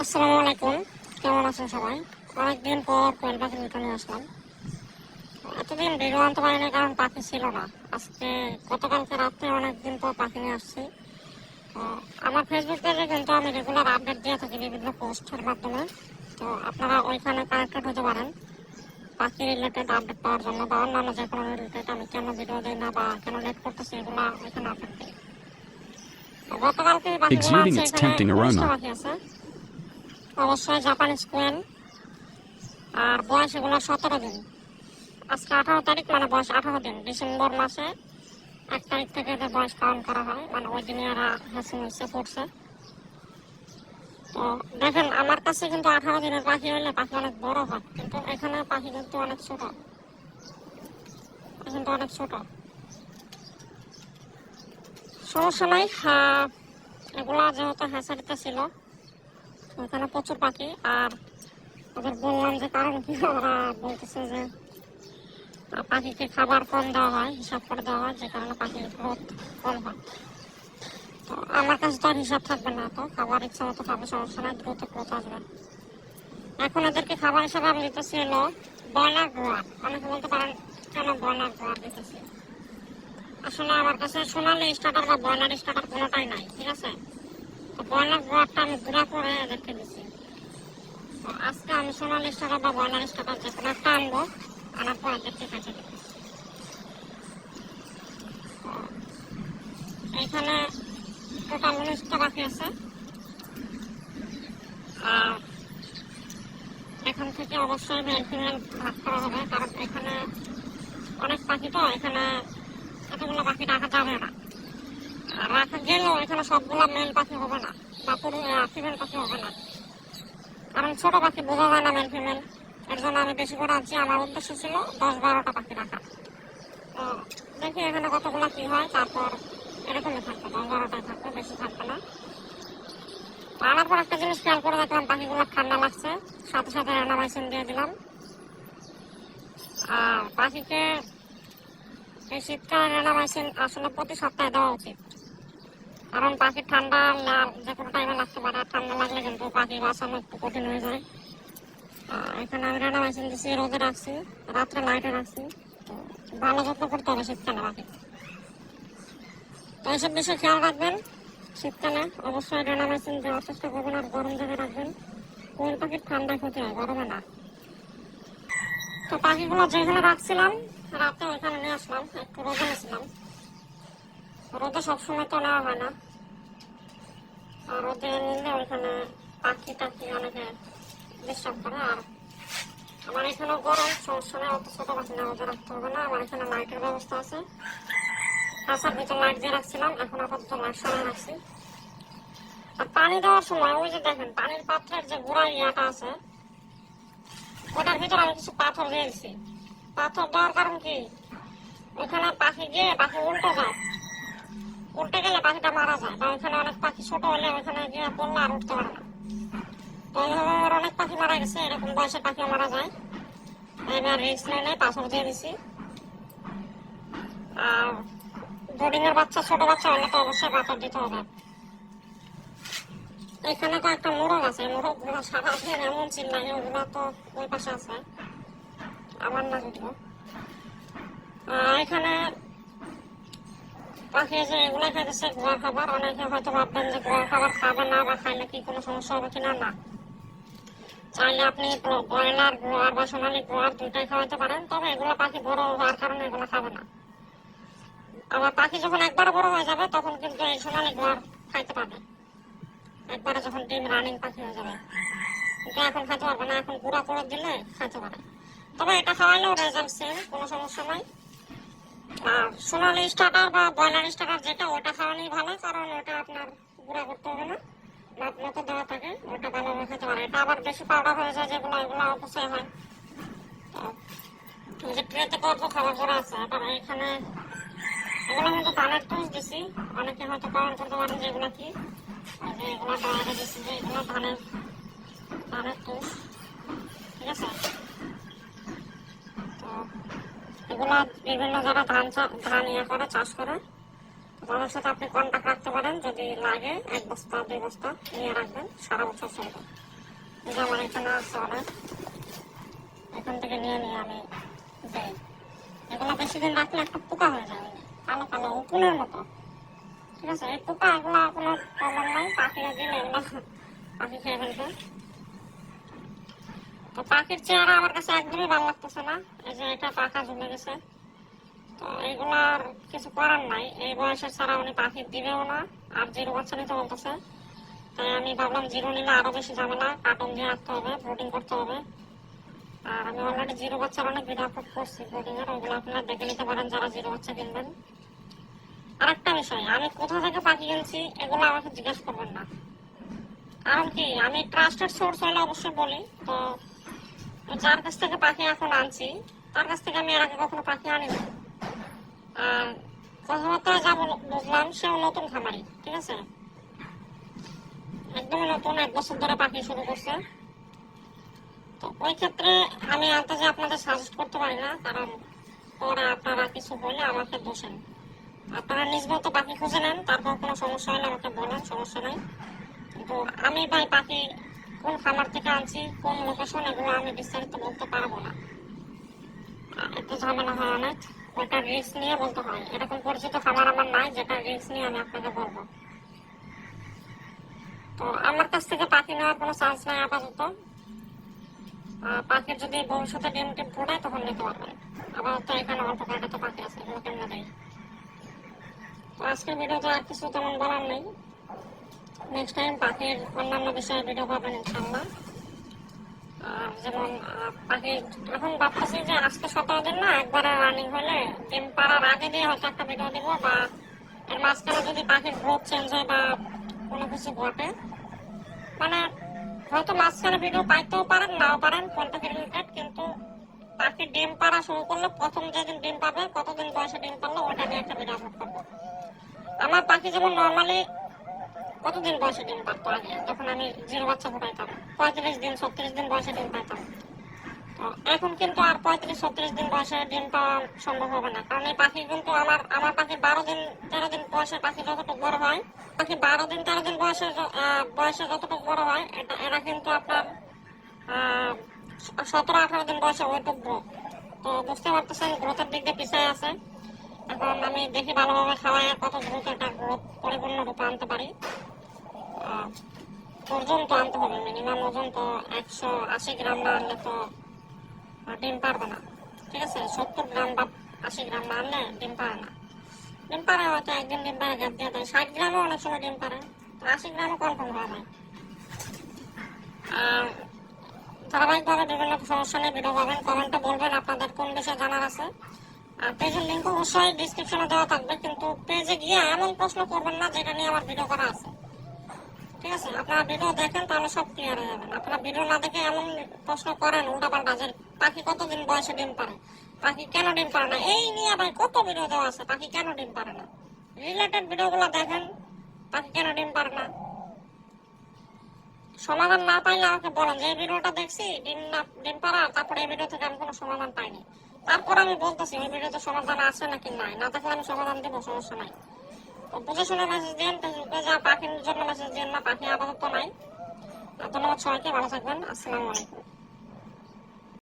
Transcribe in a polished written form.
আসসালামু আলাইকুম, কেমন আছেন সবাই? অনেকদিন পর কোয়েল পাখি নিয়ে আসলাম। এতদিন ভিডিও আনতে পারিনি কারণ পাখি ছিল না। আজকে গতকালকে রাত্রে অনেকদিন পর পাখি নিয়ে আসছি। আমার ফেসবুক পেজে কিন্তু আমি রেগুলার আপডেট দিয়ে থাকি বিভিন্ন পোস্টের মাধ্যমে, তো আপনারা ওইখানে কানেক্টেড হতে পারেন পাখি রিলেটেড আপডেট পাওয়ার জন্য, বা অন্যান্য যে কোনো রিলেটেড আমি কেন ভিডিও দিই না বা কেন লেট করতেছি এগুলো ওইখানে আপডেট দিই। গতকালকে পাখিগুলো আছে, এখানে পাখি আছে অবশ্যই জাপানিজ কোয়েল, আর বয়স এগুলো 17 দিন। আজকে 18 তারিখ, মানে বয়স 18 দিন। ডিসেম্বর মাসে 1 তারিখ থেকে এদের বয়স পালন করা হয়, মানে ওই দিনে এরা হাসি মিশে পড়ছে। তো দেখেন, আমার কাছে কিন্তু 18 দিনের পাখি হলে পাখি অনেক বড় হয়, কিন্তু এখানে পাখি কিন্তু অনেক ছোট, কিন্তু অনেক ছোট। সমস্যা নাই, এগুলা যেহেতু হ্যাচারিতে ছিল এখানে প্রচুর পাখি। আর ওদের বললাম যে কারণ কি, ওরা বলতেছে যে পাখিকে খাবার কম দেওয়া হয়, হিসাব করে দেওয়া হয়, যে কারণে পাখির গ্রোথ কম হয়। তো আমার কাছে তো আর হিসাব থাকবে না, তো খাবার ইচ্ছা মতো খাবে, সমস্যা নাই, দ্রুত গ্রোথ আসবে। এখন এদেরকে খাবার হিসাবে আমি দিতেছি হলো ব্রয়লার গোয়ার। অনেকে বলতে পারেন কেন ব্রয়লার গোয়ার দিতেছি। আসলে আমার কাছে সোনালি স্টার্টার বা ব্রয়লার স্টার্টার কোনোটাই নাই, ঠিক আছে? তো ব্রয়লার গোয়ারটা আমি গুঁড়া করে এদেরকে দিচ্ছি। আজকে আমি সোনালি স্টার্টার বা ব্রয়লার স্টার্টার যে কোনো একটা আনবো, আনার পর এদেরকে কাছে দেবো। এখানে টোটাল 19টা পাখি আছে। আর এখন থেকে অবশ্যই মেল ফিমেল ভাগ করা হবে, কারণ এখানে অনেক পাখি, তো এখানে এতগুলো পাখি রাখা যাবে না। আর রাখা গেলেও এখানে সবগুলো মেল পাখি হবে না, বা ফিমেল পাখি হবে না, কারণ ছোট পাখি বোঝা যায় না মেল ফিমেল। এর জন্য আমি বেশি করে আনছি। আমার উদ্দেশ্য ছিল 10-12টা পাখি রাখা। তো দেখি এখানে কতগুলো কি হয়, তারপর এরকমই থাকবে, 10-12টাই থাকবে, বেশি থাকবে না। আনার পর একটা জিনিস খেয়াল করে দেখলাম পাখিগুলো ঠান্ডা লাগছে, সাথে সাথে অ্যানামাইসিন দিয়ে দিলাম। আর পাখিকে এই শীতকালে অ্যানামাইসিন আসলে প্রতি সপ্তাহে দেওয়া উচিত, কারণ পাখির ঠান্ডা যে কোনো টাইমে লাগতে পারে। ঠান্ডা লাগলে কিন্তু পাখি বাঁচানো একটু কঠিন হয়ে যায়। এখানে আমি অ্যানামাইসিন দিচ্ছি, রোদে রাখছি, রাত্রে লাইটে রাখছি। তো ভালো যত্ন করতে হবে শীতকালে পাখি। তো এইসব বিষয় খেয়াল রাখবেন। শীতকালে অবশ্যই অ্যানামাইসিন দেওয়ার চেষ্টা করবেন, আর গরম জায়গায় রাখবেন। কোয়েল পাখির ঠান্ডা ক্ষতি হয়, গরমে না। তো পাখিগুলো যেখানে রাখছিলাম রাতে ওইখানে নিয়ে আসলাম, একটু রোদে নিয়েছিলাম। রোদে সবসময় তো নেওয়া হয় না, আর রোদে নিলে ওইখানে পাখি টাখি অনেকে ডিস্টার্ব করে। আর আমার এখানে গরম, সমস্যা নেই, অত ছোটো পাখি না, রোদে রাখতে হবে না। আমার এখানে লাইটের ব্যবস্থা আছে, খাঁচার ভিতরে লাইট দিয়ে রাখছিলাম, এখন আপাতত লাইট সরাই রাখছি। আর পানি দেওয়ার সময় ওই যে দেখেন পানির পাত্রের যে গোড়া ইয়াটা আছে, ওটার ভিতরে আমি কিছু পাথর দিয়েছি। পাথর দেওয়ার কারণ কি, ওখানে পাখি গিয়ে পাখি উল্টে যায়, উল্টে গেলে পাখিটা মারা যায়। বা ওখানে অনেক পাখি ছোট হলে ওখানে গিয়ে পড়লে আর উঠতে পারে না। তো এইভাবে অনেক পাখি মারা গেছে, এরকম বয়সের পাখিও মারা যায়। এবার রিস্ক নেই, পাথর দিয়ে দিছি। আর বোর্ডিং এর বাচ্চা, ছোট বাচ্চা হলে তো অবশ্যই পাথর দিতে হবে। এখানে তো একটা মোরগ আছে, মোরগ গুলো সারাদিন এমন চিল্লাই, ওগুলো তো ওই পাশে আছে, আমার না যদিও। এখানে পাখি যে এগুলো খাইতেছে গোয়ার খাবার। অনেকে হয়তো ভাববেন যে গোয়ার খাবার খাবে না, বা খাইলে কি কোনো সমস্যা হবে কিনা। না, চাইলে আপনি ব্রয়লার গোয়ার বা সোনালি গোয়ার দুইটাই খাওয়াতে পারেন, তবে এগুলো পাখি বড় হওয়ার কারণে এগুলো খাবে না। আবার পাখি যখন একবারে বড় হয়ে যাবে তখন কিন্তু এই সোনালি গোয়ার খাইতে পারবে, একবারে যখন ডিম রানিং পাখি হয়ে যাবে। কিন্তু এখন খাইতে পারবে না, এখন গুঁড়া করে দিলে খাইতে পারে। তবে এটা খাওয়ালেও রেজাল্ট সেম, কোনো সমস্যা নাই। আর সোনালি স্টার্টার বা ব্রয়লার স্টার্টার যেটা, ওটা খাওয়ানোই ভালো, কারণ ওটা আপনার গুঁড়া করতে হবে না, ভাত মতো দেওয়া থাকে, ওটা ভালোভাবে খেতে পারে। এটা আবার বেশি পাউডার হয়ে যায় যেগুলো, এগুলো অপচয় হয়। যে ট্রেতে কত খাবার করা আছে, আবার এখানে এগুলো কিন্তু ধানের টুস দিছি। অনেকে হয়তো কমেন্ট করতে পারেন যে এগুলো কি, এগুলো ডয়ারে দিচ্ছি, যে এগুলো ধানের টুস, ঠিক আছে? তো এগুলা বিভিন্ন যারা ধান ইয়ে করে, চাষ করে, তাদের সাথে আপনি কন্টাক্ট রাখতে পারেন। যদি লাগে 1 বস্তা 2 বস্তা নিয়ে রাখবেন, সারা বছর চলবে। যেমন এখানে আছে অনেক, এখান থেকে নিয়ে নিয়ে আমি দেই। এগুলো বেশি দিন রাখলে একটা পোকা হয়ে যাবে, কালো কালো উকুনের মতো। ঠিক আছে, এই পোকা এগুলা কোনো প্রবলেম নাই, পাখিরা দিলে এগুলো পাখি খেয়ে ফেলবে। তো পাখির চেহারা আমার কাছে একদমই ভালো লাগতেছে না, এই যে এটা পাখা ঝুলে গেছে। তো এগুলার কিছু করার নাই, এই বয়সে ছাড়া উনি পাখি দিবেও না। আর জিরো বাচ্চা নিতে বলতেছে, তাই আমি ভাবলাম জিরো নিলে আরো বেশি ঝামেলা, কার্টুন দিয়ে রাখতে হবে, ব্রুডিং করতে হবে। আর আমি অলরেডি জিরো বাচ্চার অনেক ভিডিও আপলোড করছি ব্রুডিং এর, ওইগুলো আপনারা দেখে নিতে পারেন যারা জিরো বাচ্চা কিনবেন। আর একটা বিষয়, আমি কোথা থেকে পাখি কিনছি এগুলো আমাকে জিজ্ঞেস করবেন না, কারণ কি আমি ট্রাস্টেড সোর্স হলে অবশ্যই বলি। তো যার কাছ থেকে পাখি এখন আনছি তার কাছ থেকে আমি এর আগে কখনো পাখি আনিনি। আর কথাবার্তা যা বুঝলাম সেও নতুন খামারি, ঠিক আছে, একদমই নতুন, 1 বছর ধরে পাখি শুরু করছে। তো ওই ক্ষেত্রে আমি আন্দাজে আপনাদের সাজেস্ট করতে পারি না, কারণ পরে আপনারা কিছু বলে আমাকে দোষেন। আপনারা নিজ মতো পাখি খুঁজে নেন, তারপর কোনো সমস্যা হলে আমাকে বলেন, সমস্যা নেই। কিন্তু আমি ভাই পাখি কোন খামার থেকে আনছি, কোন লোকেশন, এগুলো আমি বিস্তারিত বলতে পারবো না। একটু ঝামেলা হয় অনেক, ওটা রিস্ক নিয়ে বলতে হয়। এরকম পরিচিত খামার আমার নাই যেটা রিস্ক নিয়ে আমি আপনাকে বলবো। তো আমার কাছ থেকে পাখি নেওয়ার কোনো চান্স নাই আপাতত। পাখির যদি ভবিষ্যতে ডিম টিম ফোটায় তখন নিতে পারবেন। আপাতত এখানে অল্প কয়েকটা পাখি আছে, এগুলো কেমন দেয়। তো আজকের ভিডিওতে আর কিছু তেমন বলার নেই, নেক্সট টাইম পাখির অন্যান্য বিষয়ে ভিডিও পাবেন ইনশাল্লাহ। আর যেমন পাখি এখন ভাবতেছি যে আজকে 17 দিন না, একবারে রানিং হলে ডিম পাড়ার আগে দিয়ে হয়তো একটা ভিডিও দিব, বা এর মাঝখানে যদি পাখির গ্রোথ চেঞ্জ হয় বা কোনো কিছু ঘটে, মানে হয়তো মাঝখানে ভিডিও পাইতেও পারেন নাও পারেন কন্টেন্ট রিলেটেড, কিন্তু পাখি ডিম পাড়া শুরু করলে প্রথম যেদিন ডিম পাবে, কতদিন বয়সে ডিম পারলো ওটা নিয়ে একটা ভিডিও আপলোড করবো। আমার পাখি যেমন নর্মালি কতদিন বয়সে ডিম পারতো আগে, যখন আমি জিরো বাচ্চা ফোটাইতাম 35 দিন 36 দিন বয়সে ডিম পাইতাম। তো এখন কিন্তু আর 35-36 দিন বয়সে ডিম পাওয়া সম্ভব হবে না, কারণ এই পাখি কিন্তু আমার পাখি 12 দিন 13 দিন বয়সে পাখি যতটুকু বড় হয়, পাখি 12 দিন 13 দিন বয়সে যতটুকু বড় হয়, এরা কিন্তু আপনার 17-18 দিন বয়সে ওইটুক গ্রোথ। তো বুঝতে পারতেছেন গ্রোথের দিক দিয়ে পিছিয়ে আছে। এখন আমি দেখি ভালোভাবে খাওয়াই কত দ্রুত একটা গ্রোথ পরিপূর্ণ রূপে আনতে পারি। ওজন তো আনতে হবে, মিনিমাম ওজন তো 180 গ্রাম না আনলে তো ডিম পারবে না। ঠিক আছে, 70 গ্রাম বা 80 গ্রাম না আনলে ডিম পারে না। ডিম পারে হয়তো একদিন ডিম পারে, গ্যাপ দিয়ে দেয়। 60 গ্রামও অনেক সময় ডিম পারে, 80 গ্রামও কনফার্ম হয় না। আর ধারাবাহিকভাবে বিভিন্ন সমস্যা নিয়ে ভিডিও পাবেন, কমেন্টে বলবেন আপনাদের কোন বিষয়ে জানার আছে। আর পেজের লিঙ্ক অবশ্যই ডিসক্রিপশনে দেওয়া থাকবে, কিন্তু পেজে গিয়ে এমন প্রশ্ন করবেন না যেটা নিয়ে আমার ভিডিও করা আছে। ঠিক আছে, আপনারা ভিডিও দেখেন তাহলে সব ক্লিয়ার হয়ে যাবেন। আপনারা ভিডিও না দেখে এমন প্রশ্ন করেন উল্টাপাল্টা, যে পাখি কতদিন বয়সে ডিম পারে, পাখি কেন ডিম পারে না, এই নিয়ে ভাই কত ভিডিও দেওয়া আছে, পাখি কেন ডিম পারে না। রিলেটেড ভিডিওগুলো দেখেন, পাখি কেন ডিম পারে না। সমাধান না পাইলে আমাকে বলেন যে এই ভিডিওটা দেখছি ডিম পাড়া, তারপরে এই ভিডিও থেকে আমি কোনো সমাধান পাইনি, তারপর আমি বলতেছি ওই ভিডিওতে সমাধান আছে নাকি নাই, না থাকলে আমি সমাধান দেবো, সমস্যা নাই। তো বুঝে শুনে মেসেজ দিন, যা পাখির জন্য মেসেজ দিন না, পাখি আপাতত নাই। ধন্যবাদ সবাইকে, ভালো থাকবেন, আসসালামু আলাইকুম।